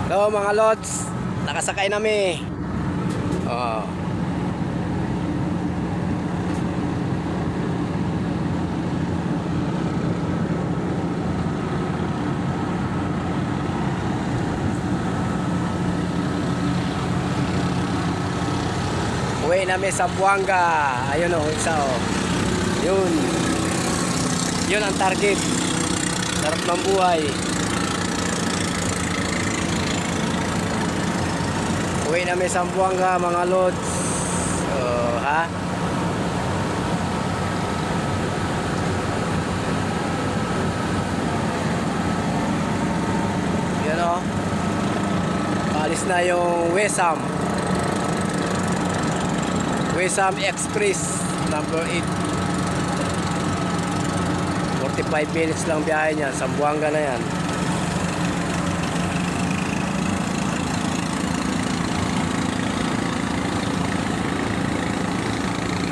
So mga lods, nakasakay nami. Oh. Uwi namin sa Buanga. Ayun o, isa o. Yun. Yun ang target. Sarap ng buhay. Uwi namin sa Buanga mga lods. Ha? Yan o. Paalis na yung Wesam. Wesam Express number 8. 45 minutes lang biyahe niya. Sa Buanga na yan.